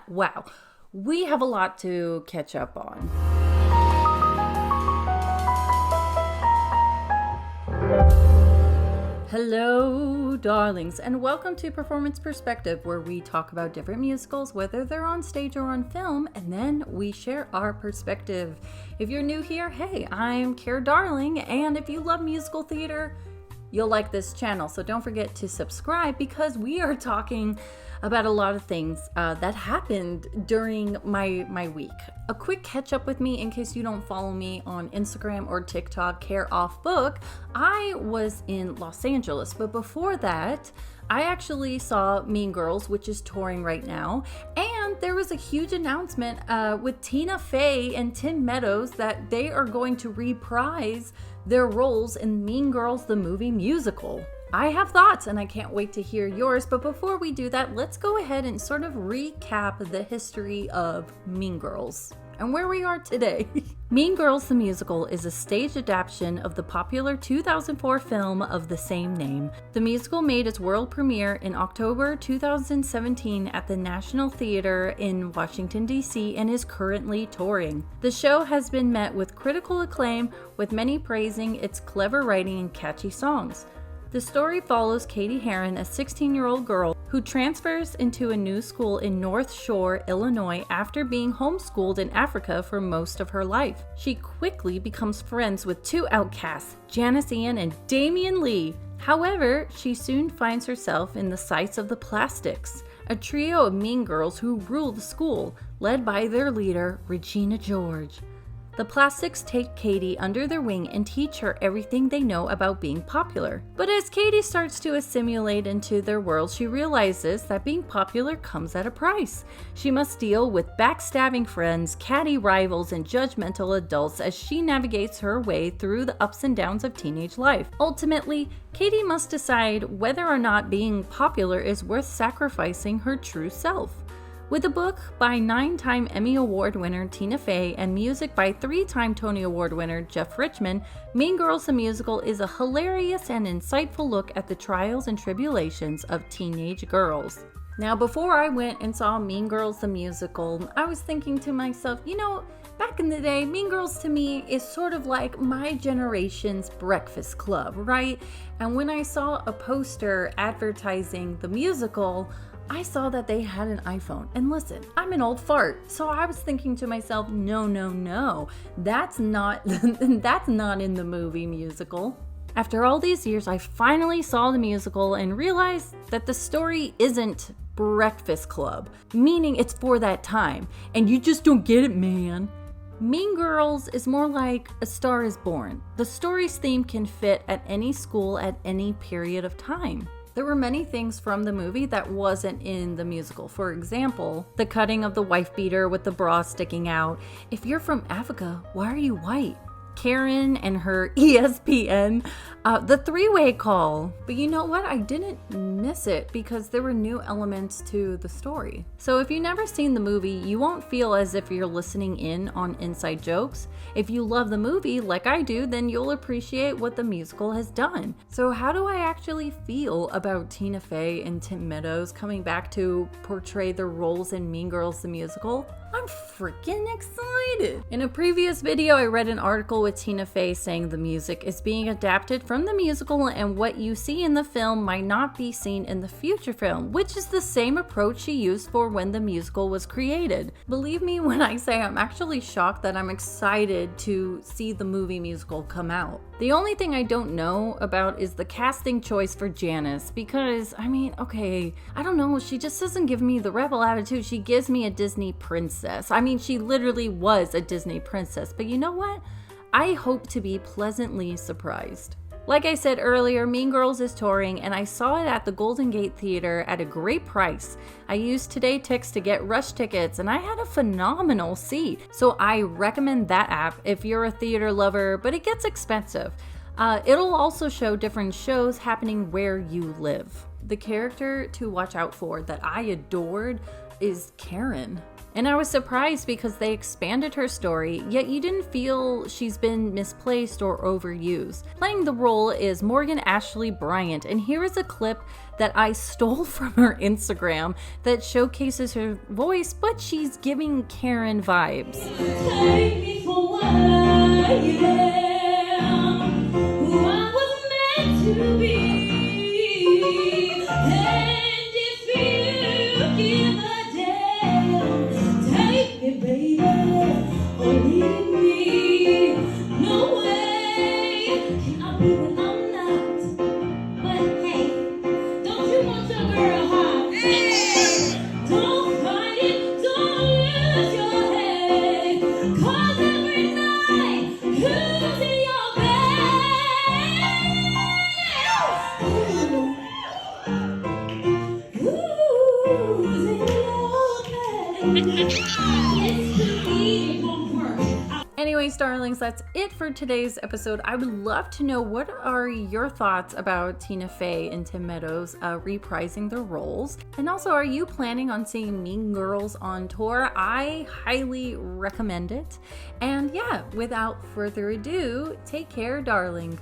Wow, we have a lot to catch up on. Hello, darlings, and welcome to Performance Perspective, where we talk about different musicals, whether they're on stage or on film, and then we share our perspective. If you're new here, hey, I'm Cara Darling, and if you love musical theater, you'll like this channel. So don't forget to subscribe because we are talking about a lot of things that happened during my week. A quick catch up with me in case you don't follow me on Instagram or TikTok, Care Off Book. I was in Los Angeles, but before that, I actually saw Mean Girls, which is touring right now, and there was a huge announcement with Fey and Tim Meadows that they are going to reprise their roles in Mean Girls, the movie musical. I have thoughts and I can't wait to hear yours, but before we do that, let's go ahead and sort of recap the history of Mean Girls and where we are today. Mean Girls the Musical is a stage adaptation of the popular 2004 film of the same name. The musical made its world premiere in October 2017 at the National Theater in Washington, D.C. and is currently touring. The show has been met with critical acclaim, with many praising its clever writing and catchy songs. The story follows Katie Heron, a 16-year-old girl who transfers into a new school in North Shore, Illinois after being homeschooled in Africa for most of her life. She quickly becomes friends with two outcasts, Janice Ian and Damian Lee. However, she soon finds herself in the sights of the Plastics, a trio of mean girls who rule the school, led by their leader, Regina George. The Plastics take Katie under their wing and teach her everything they know about being popular. But as Katie starts to assimilate into their world, she realizes that being popular comes at a price. She must deal with backstabbing friends, catty rivals, and judgmental adults as she navigates her way through the ups and downs of teenage life. Ultimately, Katie must decide whether or not being popular is worth sacrificing her true self. With a book by 9-time Emmy Award winner Tina Fey and music by 3-time Tony Award winner Jeff Richman, Mean Girls the Musical is a hilarious and insightful look at the trials and tribulations of teenage girls. Now, before I went and saw Mean Girls the Musical, I was thinking to myself, back in the day, Mean Girls to me is sort of like my generation's Breakfast Club, right? And when I saw a poster advertising the musical, I saw that they had an iPhone. And listen, I'm an old fart. So I was thinking to myself, no. That's not in the movie musical. After all these years, I finally saw the musical and realized that the story isn't Breakfast Club, meaning it's for that time. And you just don't get it, man. Mean Girls is more like A Star is Born. The story's theme can fit at any school at any period of time. There were many things from the movie that wasn't in the musical. For example, the cutting of the wife beater with the bra sticking out. If you're from Africa, why are you white? Karen and her ESPN, the three-way call. But you know what? I didn't miss it because there were new elements to the story. So if you've never seen the movie, you won't feel as if you're listening in on inside jokes. If you love the movie like I do, then you'll appreciate what the musical has done. So how do I actually feel about Tina Fey and Tim Meadows coming back to portray their roles in Mean Girls the Musical? I'm freaking excited. In a previous video, I read an article with Tina Fey saying the music is being adapted from the musical and what you see in the film might not be seen in the future film, which is the same approach she used for when the musical was created. Believe me when I say I'm actually shocked that I'm excited to see the movie musical come out. The only thing I don't know about is the casting choice for Janice because, I don't know, she just doesn't give me the rebel attitude. She gives me a Disney princess. She literally was a Disney princess, but you know what? I hope to be pleasantly surprised. Like I said earlier, Mean Girls is touring, and I saw it at the Golden Gate Theater at a great price. I used TodayTix to get rush tickets, and I had a phenomenal seat. So I recommend that app if you're a theater lover, but it gets expensive. It'll also show different shows happening where you live. The character to watch out for that I adored is Karen. And I was surprised because they expanded her story, yet you didn't feel she's been misplaced or overused. Playing the role is Morgan Ashley Bryant, and here is a clip that I stole from her Instagram that showcases her voice, but she's giving Karen vibes. Take me for what I am, who I was meant to be. And if you give a damn, take me, baby, or leave me. No way can I be what I'm not. But hey, don't you want your girl hot? Don't fight it, don't lose your head. 'Cause every night, who's in your bed? Who's in your bed? It's the beat, it won't work. Anyways, darlings, that's it for today's episode. I would love to know, what are your thoughts about Tina Fey and Tim Meadows reprising their roles? And also, are you planning on seeing Mean Girls on tour? I highly recommend it. And yeah, without further ado, take care, darling.